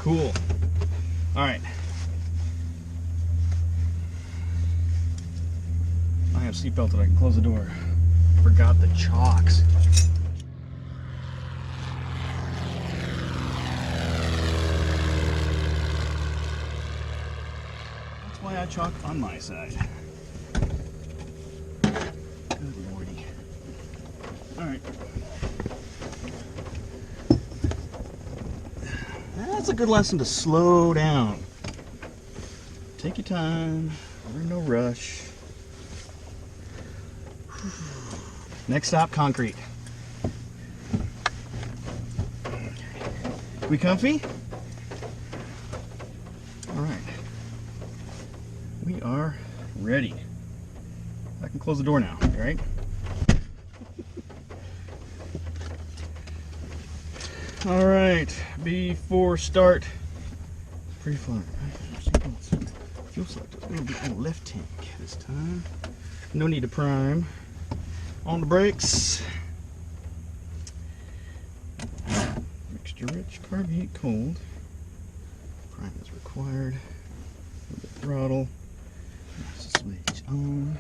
Cool. All right. I have seatbelt that I can close the door. Forgot the chocks. That's why I chalk on my side. Good lordy. All right. That's a good lesson to slow down. Take your time. We're in no rush. Next stop, concrete. We comfy? All right. We are ready. I can close the door now, all right? All right, before start, pre-flight. Fuel selector is going to be on the left tank this time. No need to prime. On the brakes. Mixture rich, carb heat cold. Prime is required. A little bit throttle. Switch on.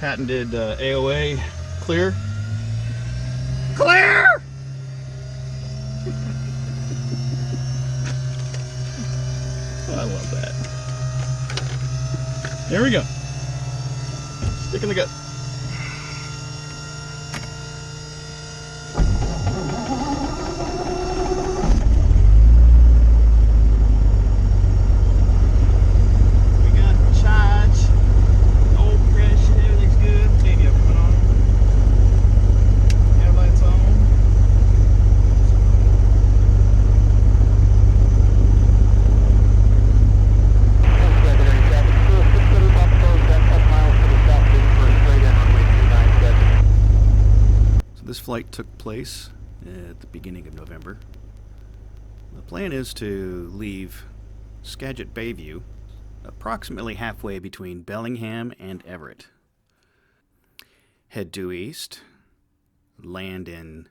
Patented AOA clear. Clear! I love that. There we go. Stick in the gut. We got charge. Old pressure. Everything's good. Radio coming on. Headlights on. This flight took place at the beginning of November. The plan is to leave Skagit Bay View approximately halfway between Bellingham and Everett. Head due east, land in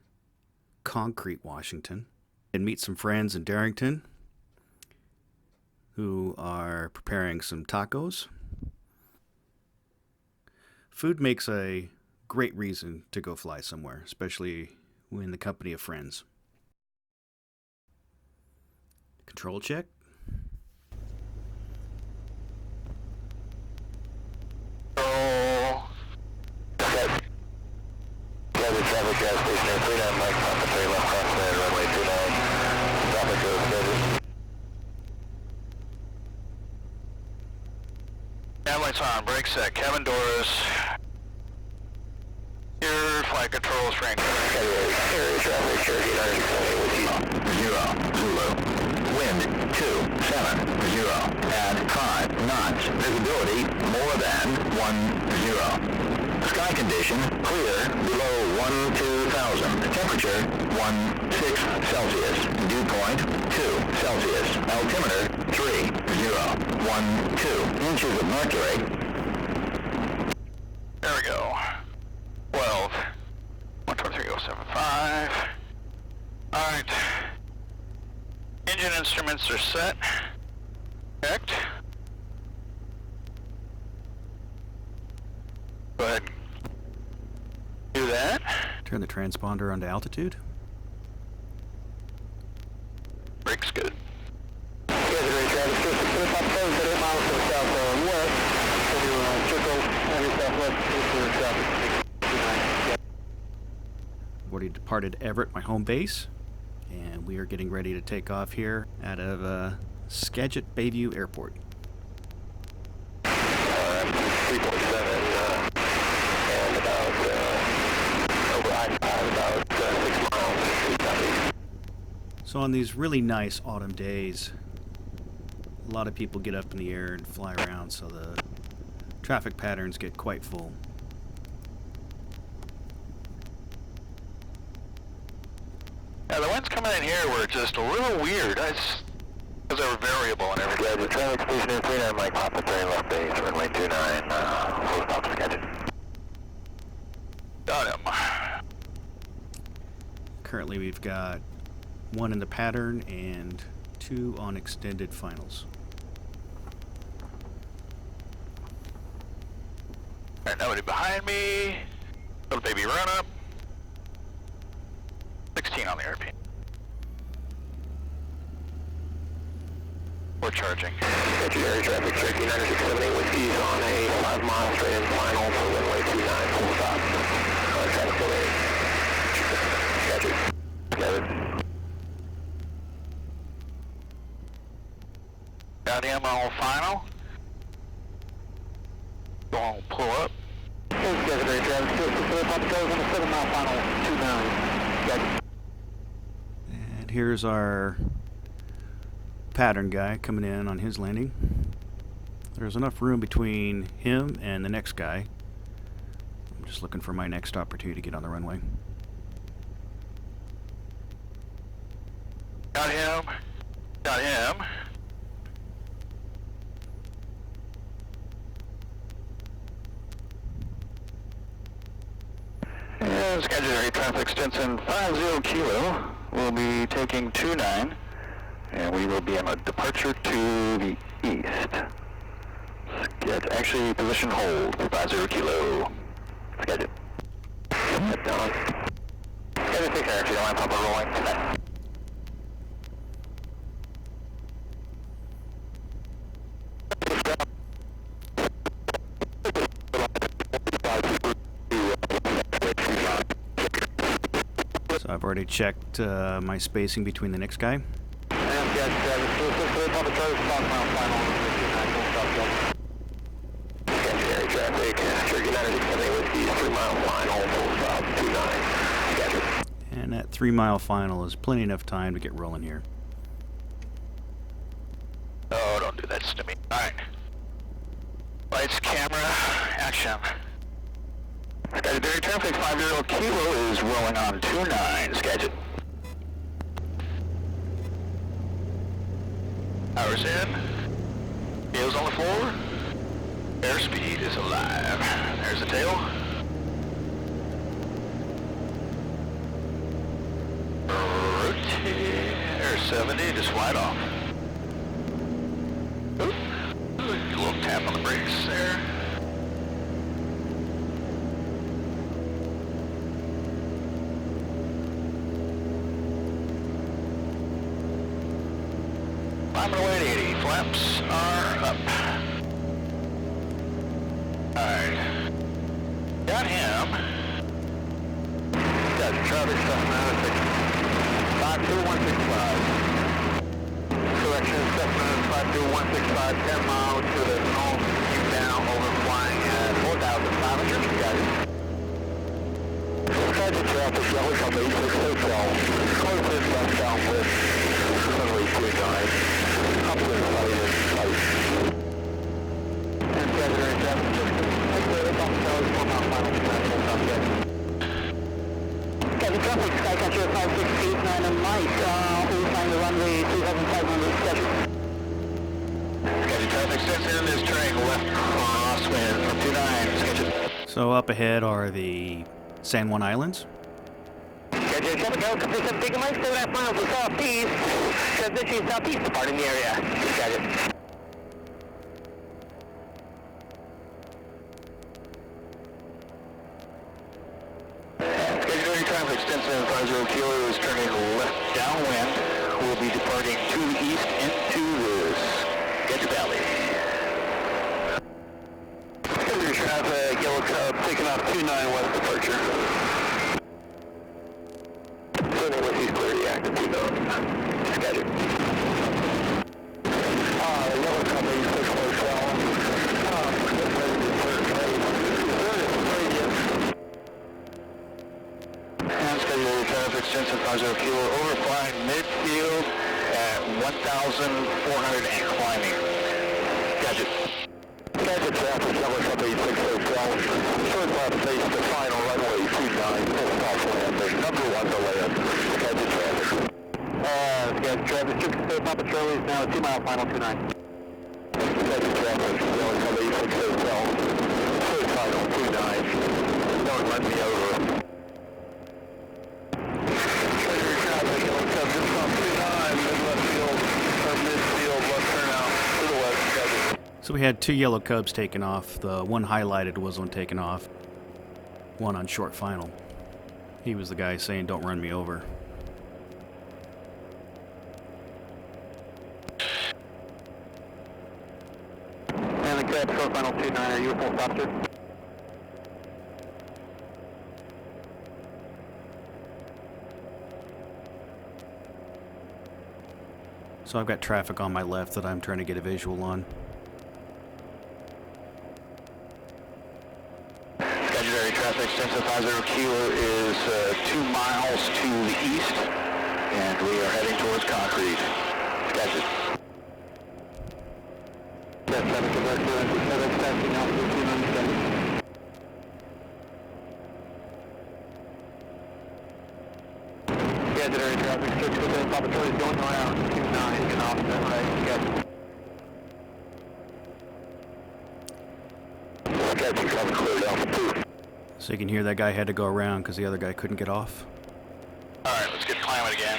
Concrete, Washington, and meet some friends in Darrington who are preparing some tacos. Food makes a great reason to go fly somewhere, especially in the company of friends. Control check. Lights on, brake set, cabin doors. Here, flight control, spring. Area traffic, Cherokee 0, Zulu. Wind 27, 0. At 5 knots. Visibility more than 10. Sky condition clear below 12,000. Temperature 16 Celsius. Dew point 2 Celsius. Altimeter 3012 inches of mercury. There we go. 12. 123.075. Alright. Engine instruments are set. Checked. Go ahead. Do that. Turn the transponder onto altitude. Brake's good. Already departed Everett, my home base, and we are getting ready to take off here out of Skagit Bay View Airport. 347 and about over I-5, about 6 miles. So on these really nice autumn days, a lot of people get up in the air and fly around, so the traffic patterns get quite full. Yeah, the winds coming in here were just a little weird. Because they were variable and everything. Yeah, the traffic station in 39 Mike Papa, turning left base, runway 29, full stop Skagit. Got him. Currently we've got one in the pattern and 2 on extended finals. Alright, nobody behind me. Little baby run up. 16 on the RP. We're charging. Secondary traffic, Cherokee 9678 with E's on a 5-mile straight-in final for runway 29, full stop. Traffic delay. Schedule. Got him on final. Going to pull up. Secondary traffic, still Papa Charlie on the 7-mile final, 29. Schedule. And here's our pattern guy coming in on his landing. There's enough room between him and the next guy. I'm just looking for my next opportunity to get on the runway. Got him. Got him. And Skagit traffic Stinson 50 kilo. We'll be taking 29. And we will be on a departure to the east. Skagit, actually position hold, 50 kilo. Skagit. Head down. Skagit 6 actually, line pump rolling. So I've already checked my spacing between the next guy. Secondary traffic, Cherokee 9678 with E's 3-mile final, full stop, 29. Schedule. And that 3-mile final is plenty enough time to get rolling here. Oh, don't do that to me. Alright. Lights, camera, action. Skagit traffic 50 kilo is rolling on 29, Skagit. Power's in. Wheels on the floor. Airspeed is alive. There's the tail. Rotate. There's 70, just slide off. Oop. A little tap on the brakes there. Climbing away at 80. Flaps are up. Alright. Got him. Got traffic stuff now. 52165. Correction, Cessna 52165, 10 miles to the north, keep down, overflying at 4,500. Got it. Skagit traffic, yellow from 86 Hotel. Close in southbound with runway 29. Upwind flight in sight. And secondary traffic, Skagit Papa Charlie 4-mile final, full stop, Skagit. Skagit traffic, Skycatcher 5689 and Mike, find the runway 2500 Skagit. Skagit traffic Stinson is turning left crosswind from 29, Skagit. So up ahead are the San Juan Islands. Skagit traffic, Delta 57 Mike, 7.5 miles to southeast. Transitioning southeast, departing the area. Skagit. Skagit traffic Stinson 50 kilo is turning left downwind. We'll be departing to the east into the Skagit Valley. Skagit traffic, Yellow Cub, taking off 29 west departure. Sending with East clear, active 2 known. Skagit. Yellow Cub, 86 Hotel. And Skagit traffic Stinson 50 kilo overflying midfield at 1,400 and climbing. Skagit. Skagit traffic, Yellow Cub, 86 Hotel. Short left face to final runway 29, full stop landing. Number 1 to land. Skagit traffic. Skagit traffic, Cherokee Bay Papa Charlie is now a 2-mile final, 29. Skagit traffic, Yellow Cub, 86 Hotel. Short final, 29. Don't run me over. Skagit traffic, Yellow Cub, just off 29, Midwest Field. So we had 2 yellow cubs taken off. The one highlighted was one taken off. One on short final. He was the guy saying, "Don't run me over." And the cab short final 2-9, are you a full stop, sir? So I've got traffic on my left that I'm trying to get a visual on. Skagit traffic extension 50 Kilo is 2 miles to the east, and we are heading towards Concrete. Skagit. Yes, 7 converter, 7 passing out to 297. Skagit area traffic, 6 within Papa Charlie's going around 29 and offset right, Skagit. Skagit traffic cleared Alpha 2. So you can hear that guy had to go around because the other guy couldn't get off. Alright, let's get climbing again.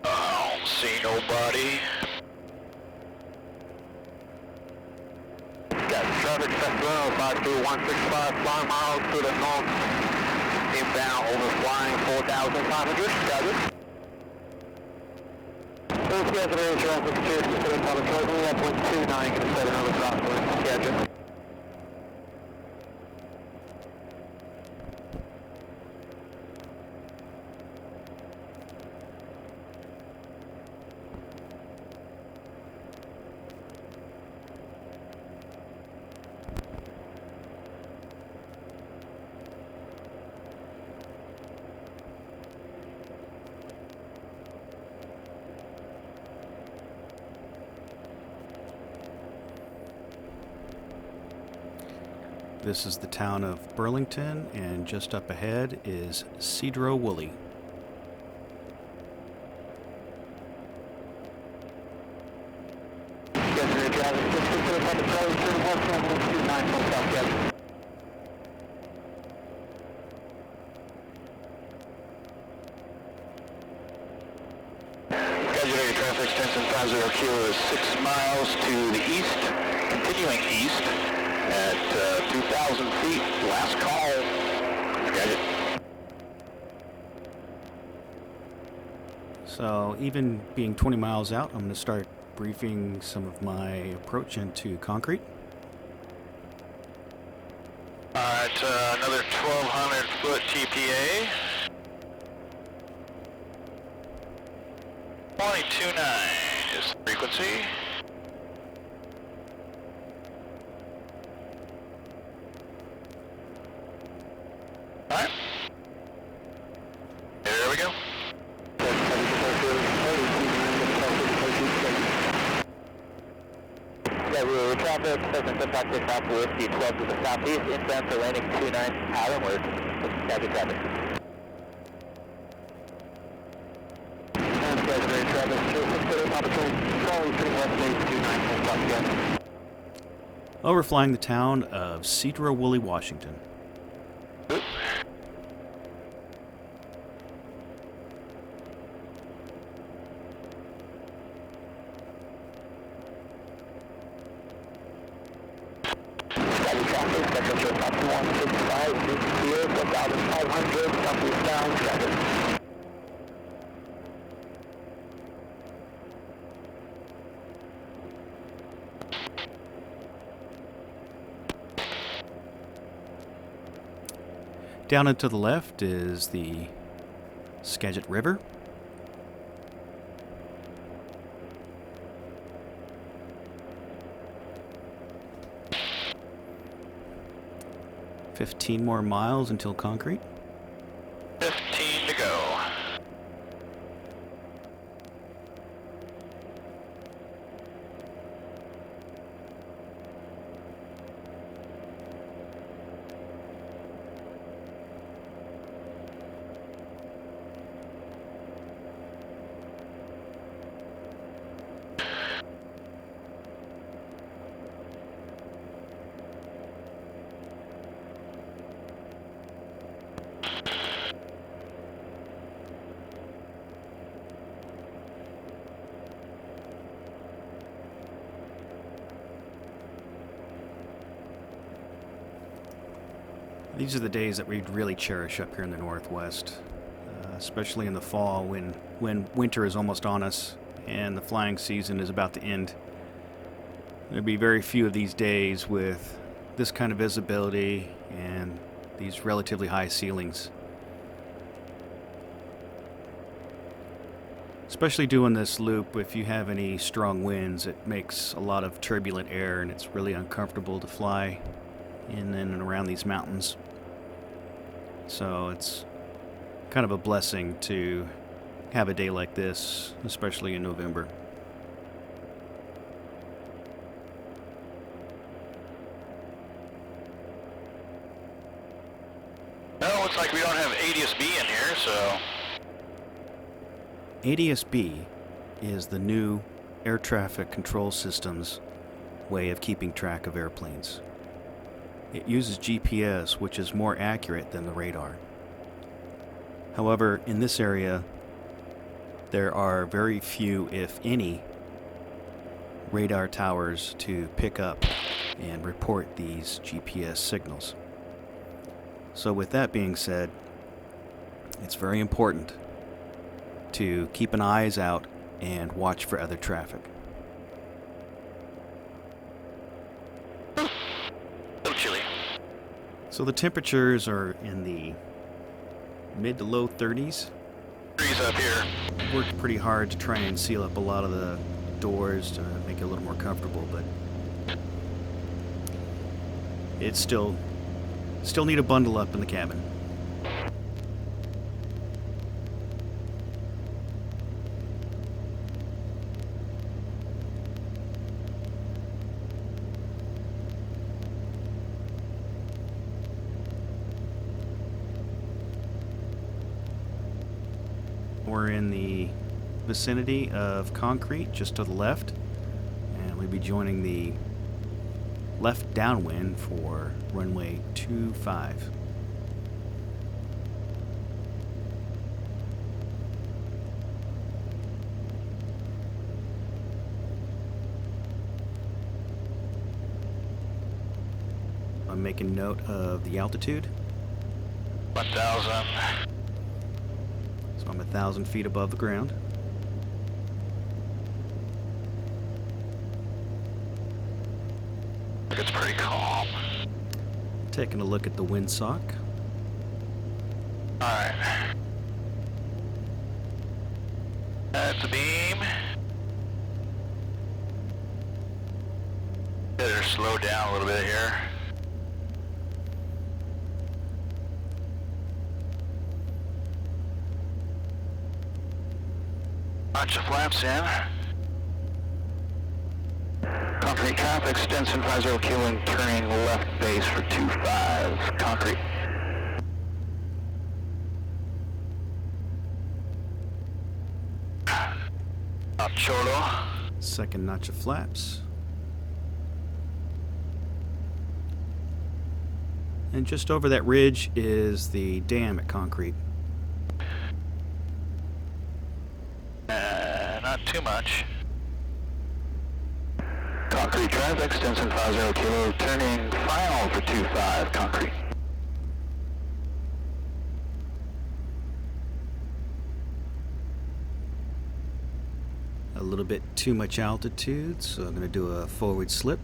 I don't see nobody. Got traffic Sacramento 52165, flying miles to the north, inbound over flying 4,500, got it. Skagit area traffic, 2 considered Papa Charlie, at 129, considered over crosswind, Skagit. This is the town of Burlington, and just up ahead is Cedro-Woolley. Skagit area traffic, 6 considered Papa Charlie, 129, full stop, Skagit. Skagit area traffic extension 50 Kilo is 6 miles to the east, continuing east at 2,000 feet. Last call. Skagit. So even being 20 miles out, I'm going to start briefing some of my approach into Concrete. Alright, another 1,200 foot TPA. 22.9 is the frequency. Alright. There we go. Yeah, we're traffic, 756 Alpha Whiskey, 12 to the southeast, inbound for landing 29, Allenward, Skagit traffic. And Skagit area traffic, 2 considered Papa Charlie, 3 west base, 29, full stop, Skagit. Overflying the town of Cedro-Woolley, Washington. Oop. Skagit traffic, Central Papa 165, Mears Field, 1,500, southeast bound, Skagit. Down and to the left is the Skagit River. "15 more miles until Concrete." 15 to go. These are the days that we'd really cherish up here in the Northwest, especially in the fall when winter is almost on us and the flying season is about to end. There'd be very few of these days with this kind of visibility and these relatively high ceilings. Especially doing this loop, if you have any strong winds, it makes a lot of turbulent air and it's really uncomfortable to fly in and around these mountains. So it's kind of a blessing to have a day like this, especially in November. Well, looks like we don't have ADS-B in here, so... ADS-B is the new air traffic control system's way of keeping track of airplanes. It uses GPS, which is more accurate than the radar. However, in this area, there are very few, if any, radar towers to pick up and report these GPS signals. So with that being said, it's very important to keep an eyes out and watch for other traffic. So chilly. So the temperatures are in the mid to low 30s. Breeze up here. Worked pretty hard to try and seal up a lot of the doors to make it a little more comfortable, but it's still need a bundle up in the cabin. We're in the vicinity of concrete just to the left, and we'll be joining the left downwind for runway 25. I'm making note of the altitude. 1,000. So I'm 1,000 feet above the ground. It's pretty calm. Taking a look at the windsock. Alright. That's the beam. Better slow down a little bit here. Bunch of flaps in. Concrete traffic, Stinson 50 kilo, turning left base for 25. Concrete. Cholo. Second notch of flaps. And just over that ridge is the dam at concrete. Not too much. Concrete traffic, Stinson 50 kilo, turning final for 25. Concrete. A little bit too much altitude, so I'm going to do a forward slip.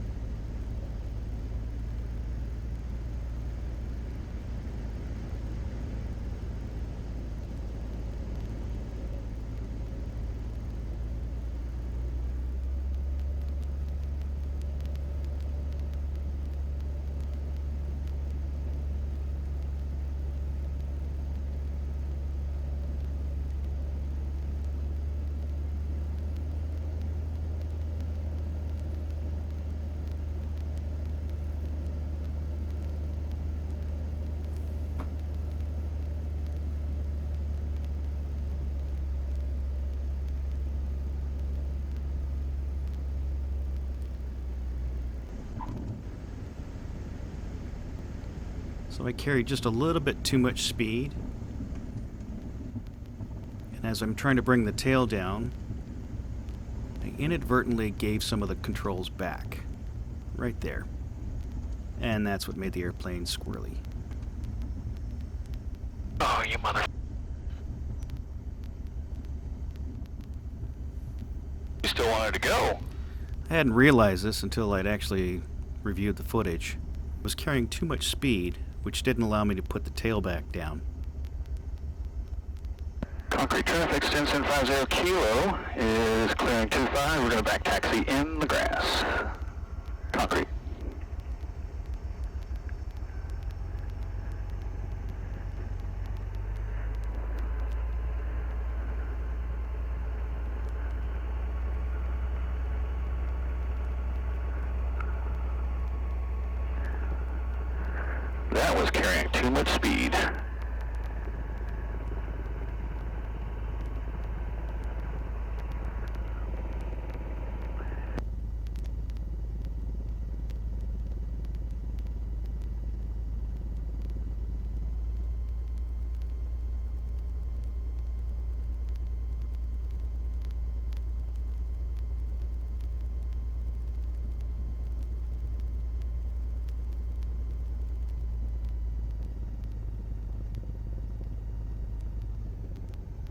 So I carried just a little bit too much speed. And as I'm trying to bring the tail down, I inadvertently gave some of the controls back. Right there. And that's what made the airplane squirrely. still wanted to go. I hadn't realized this until I'd actually reviewed the footage. I was carrying too much speed, which didn't allow me to put the tail back down. Concrete traffic, Stinson 50 Kilo is clearing 25. We're going to back taxi in the grass. Concrete. That was carrying too much speed.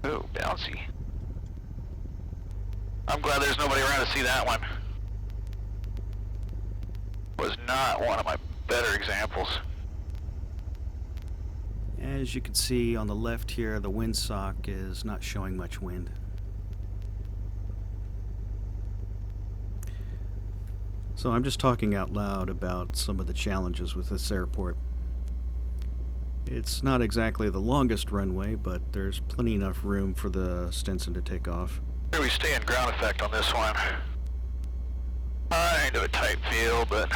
Oh, bouncy. I'm glad there's nobody around to see that one. Was not one of my better examples. As you can see on the left here, the windsock is not showing much wind. So I'm just talking out loud about some of the challenges with this airport. It's not exactly the longest runway, but there's plenty enough room for the Stinson to take off. Here we stay in ground effect on this one. Into a tight field, but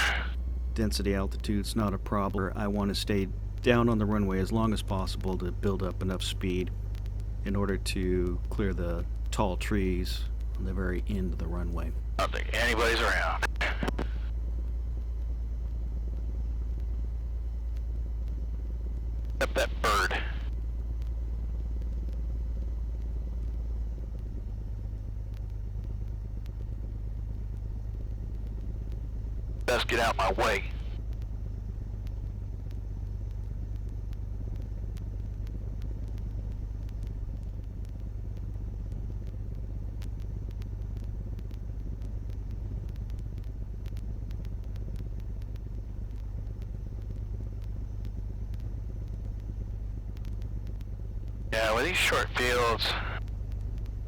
Density altitude's not a problem. I want to stay down on the runway as long as possible to build up enough speed in order to clear the tall trees on the very end of the runway. I don't think anybody's around. Except that bird. Best get out my way. Yeah, with these short fields,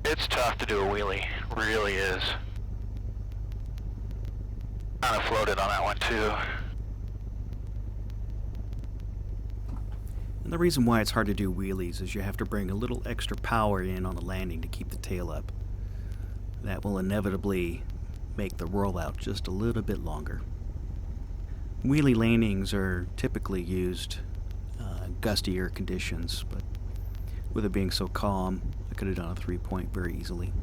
it's tough to do a wheelie. Really is. Kind of floated on that one too. And the reason why it's hard to do wheelies is you have to bring a little extra power in on the landing to keep the tail up. That will inevitably make the rollout just a little bit longer. Wheelie landings are typically used gustier conditions, but with it being so calm, I could have done a 3-point very easily.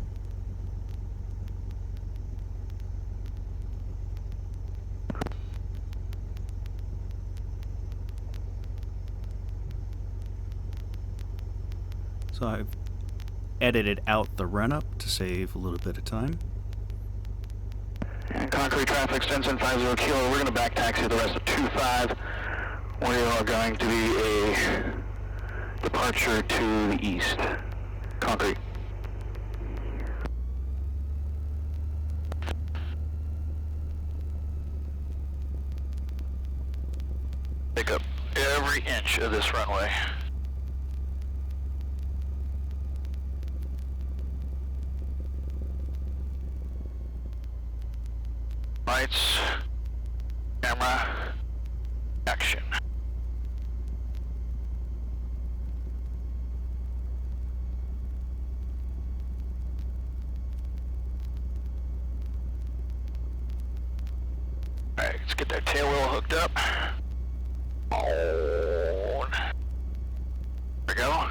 So I've edited out the run-up to save a little bit of time. And concrete traffic, Stinson 50 Kilo. We're going to back taxi the rest of 25. We are going to be a departure to the east. Concrete. Pick up every inch of this runway. Lights, camera, action. Alright, let's get that tail wheel hooked up. On. There we go.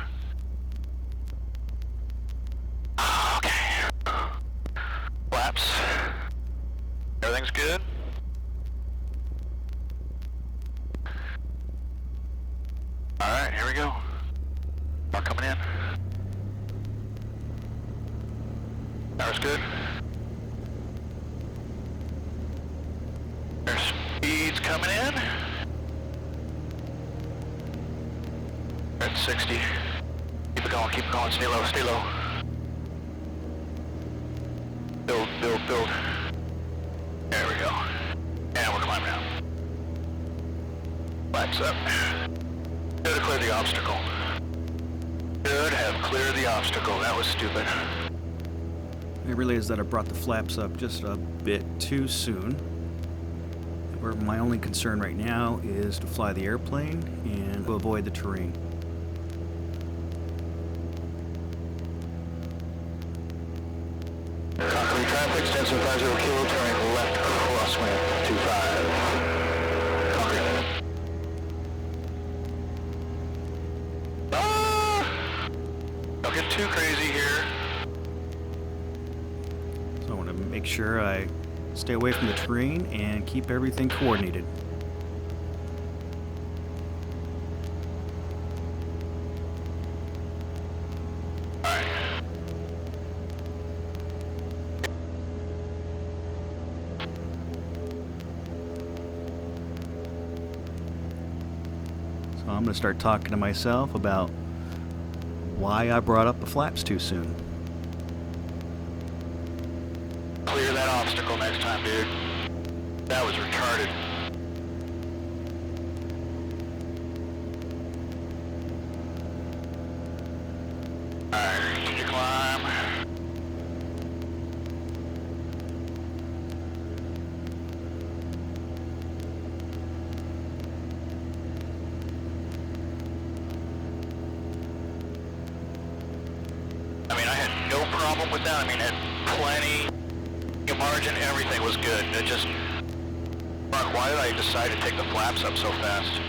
Okay. Flaps. Everything's good. Alright, here we go. Car coming in. Power's good. There's speeds coming in. We're at 60. Keep it going, stay low, stay low. Build Field. There we go. And we're climbing out. Flaps up. Good to clear the obstacle. Good have cleared the obstacle. That was stupid. I realize that I brought the flaps up just a bit too soon. Where my only concern right now is to fly the airplane and to avoid the terrain. Concrete traffic, extension 50 kilo, turning left crosswind 25. Concrete. Don't get too crazy here. So I want to make sure I stay away from the terrain and keep everything coordinated. So I'm going to start talking to myself about why I brought up the flaps too soon. Clear that obstacle next time, dude. That was retarded. Alright, continue to climb. I mean, I had no problem with that. I mean, I had plenty of margin, everything was good. It just, fuck, why did I decide to take the flaps up so fast?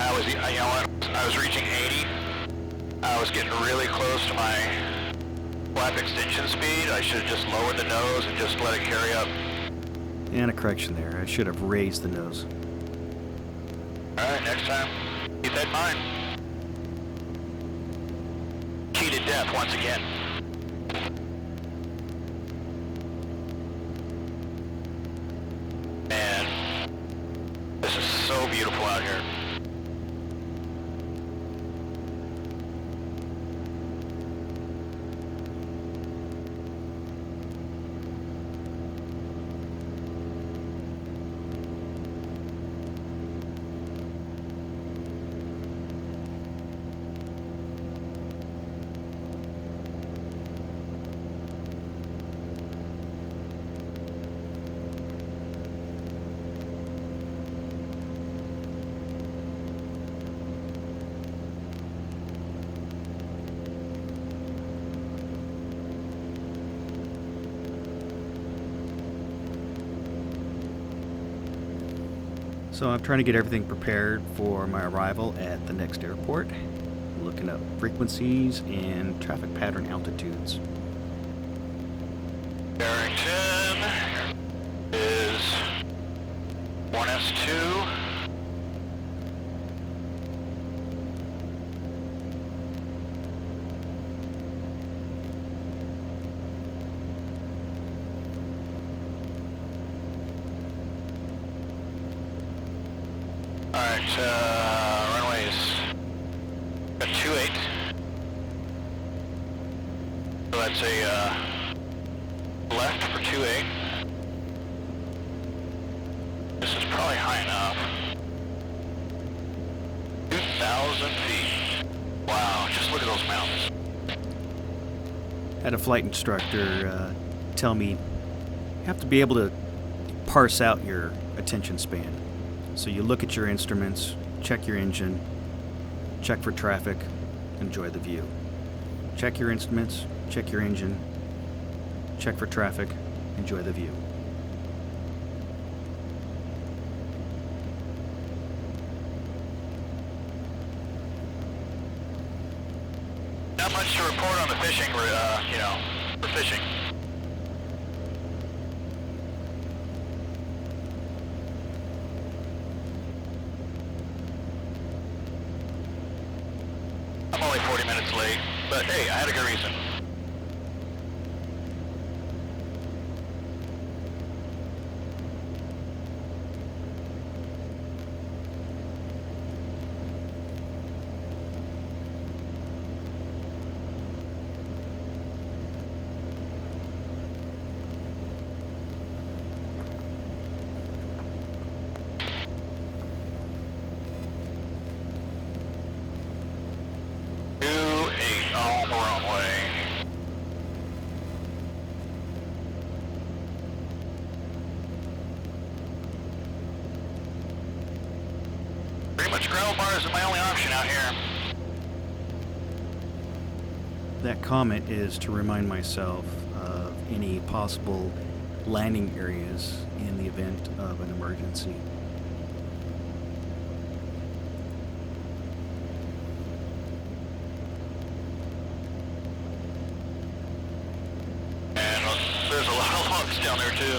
I was, you know what, I was reaching 80. I was getting really close to my flap extension speed. I should have just lowered the nose and just let it carry up. And a correction there, I should have raised the nose. Alright, next time, keep that in mind. Key to death once again. Man, this is so beautiful out here. So I'm trying to get everything prepared for my arrival at the next airport, looking up frequencies and traffic pattern altitudes. Darrington is 1S2. Alright, runways got 28. So that's a left for 28. This is probably high enough. 2,000 feet. Wow, just look at those mountains. Had a flight instructor tell me you have to be able to parse out your attention span. So you look at your instruments, check your engine, check for traffic, enjoy the view. Check your instruments, check your engine, check for traffic, enjoy the view. Not much to report on the fishing, for fishing. I'm only 40 minutes late, but hey, I had a good reason. That comment is to remind myself of any possible landing areas in the event of an emergency. And there's a lot of logs down there too.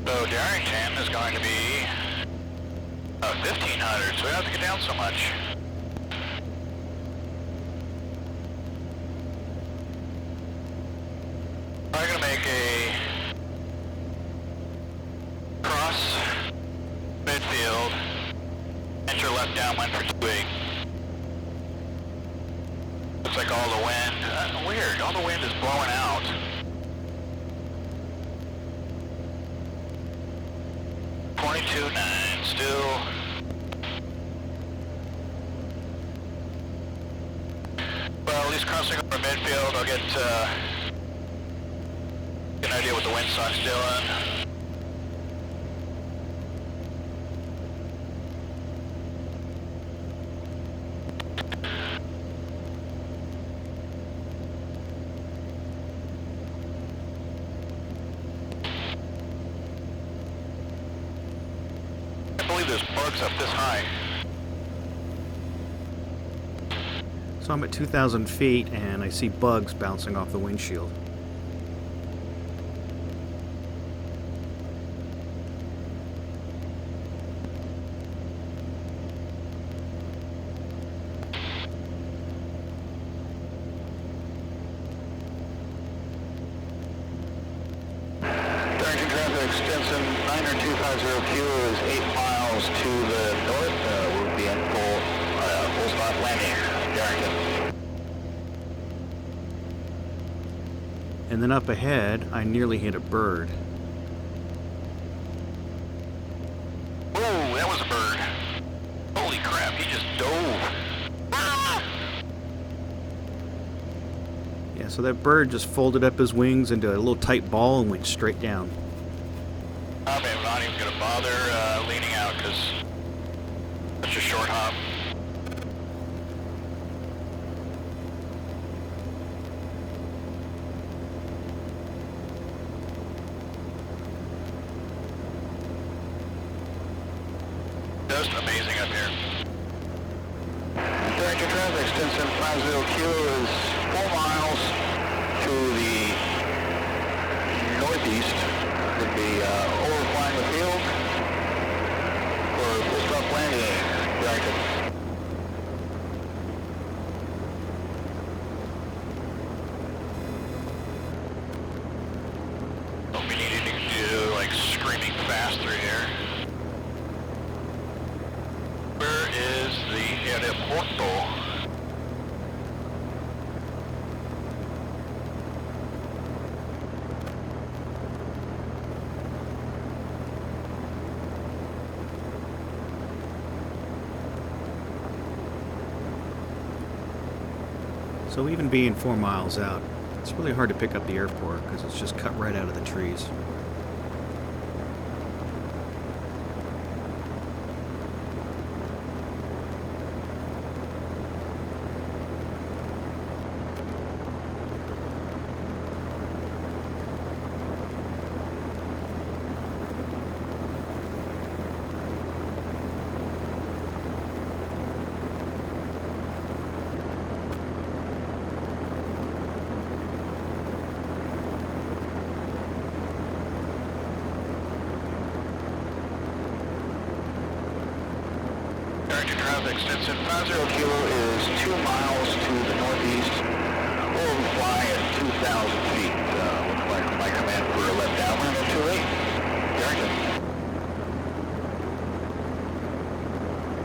So Darrington is going to be 1,500, so we don't have to get down so much. I'm going to make a cross midfield, enter left downwind for 2-8. Looks like all the wind, weird, all the wind is blowing out. .229 still. Well, at least crossing over midfield, I'll get an idea what the windsock's doing. I believe there's bugs up this high. So I'm at 2,000 feet and I see bugs bouncing off the windshield. Darrington traffic, Stinson 90250Q is 8 miles to the north. We'll be in full stop landing, Darrington. And then up ahead, I nearly hit a bird. Oh, that was a bird. Holy crap, he just dove. Ah! Yeah, so that bird just folded up his wings into a little tight ball and went straight down. I'm not even going to bother leaning out because it's a short hop. Just amazing up here. Darrington traffic, Stinson 50Q is 4 miles to the northeast. Could be overflying the field for full stop landing, Darrington. Don't be needing to do like screaming fast through here. Where is the aeroporto? So even being 4 miles out, it's really hard to pick up the airport because it's just cut right out of the trees. Darrington traffic, Stinson 50Q is 2 miles to the northeast. We'll fly at 2,000 feet. Looks like my command for a left downwind at 2-8. Darrington.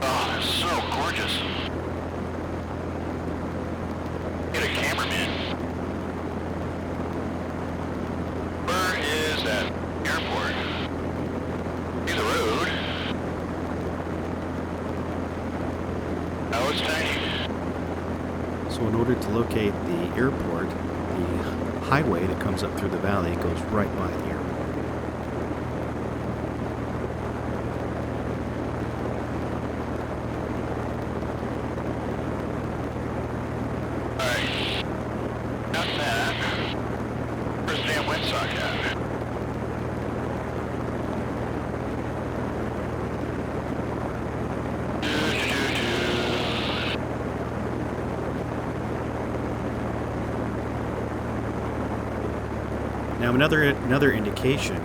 Oh, that's so gorgeous. Get a cameraman. Where is that airport? See the road. Oh, it's tiny. So in order to locate the airport, the highway that comes up through the valley goes right by the airport. Now another indication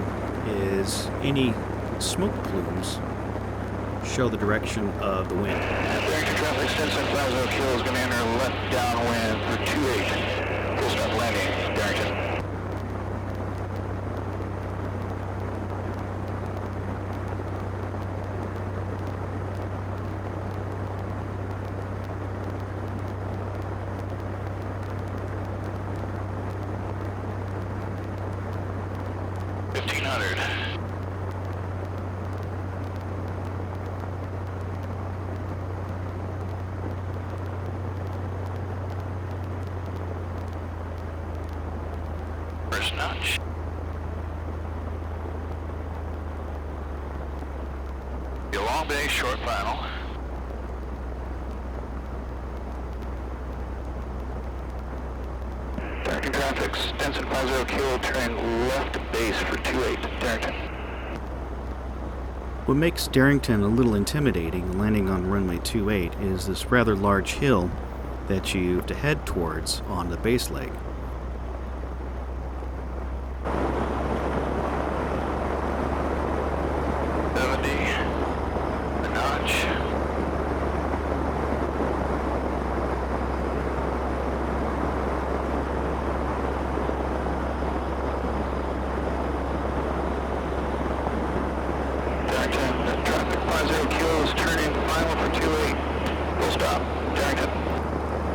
is any smoke plumes show the direction of the wind. Darrington traffic, Stinson 50 kilo is going to enter left downwind for 28. Full stop landing, Darrington. First notch. Your long bay, short final. Darrington traffic, Stinson 50 kilo, turning left base for 28, Darrington. What makes Darrington a little intimidating landing on runway 28 is this rather large hill that you have to head towards on the base leg.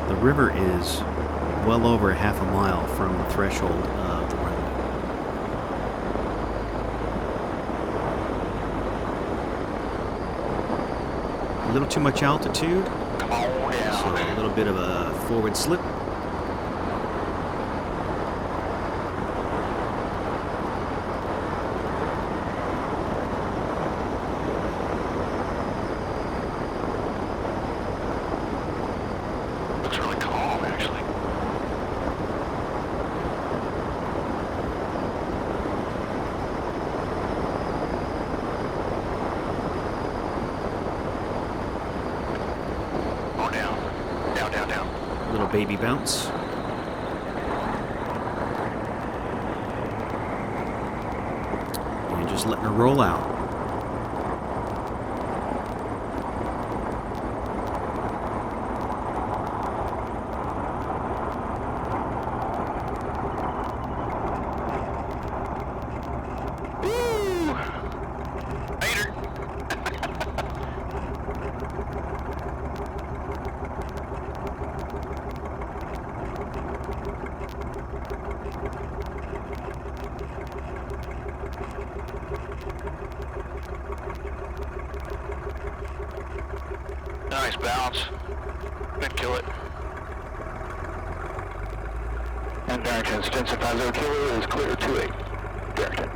The river is well over half a mile from the threshold of the runway. A little too much altitude, so a little bit of a forward slip. Little baby bounce. And just letting her roll out. Nice bounce. Good kill it. And Darrington, Stinson 50 kilo is clear 28. Darrington.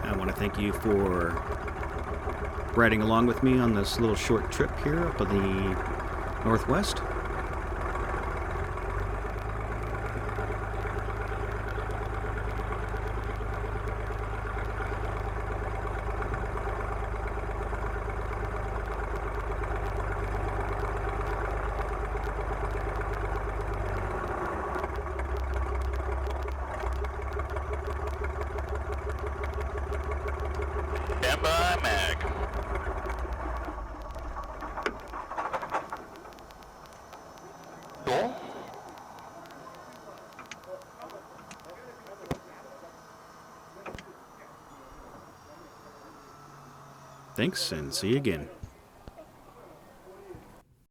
I want to thank you for riding along with me on this little short trip here up in the Northwest. Stand by, mag. Cool. Thanks, and see you again.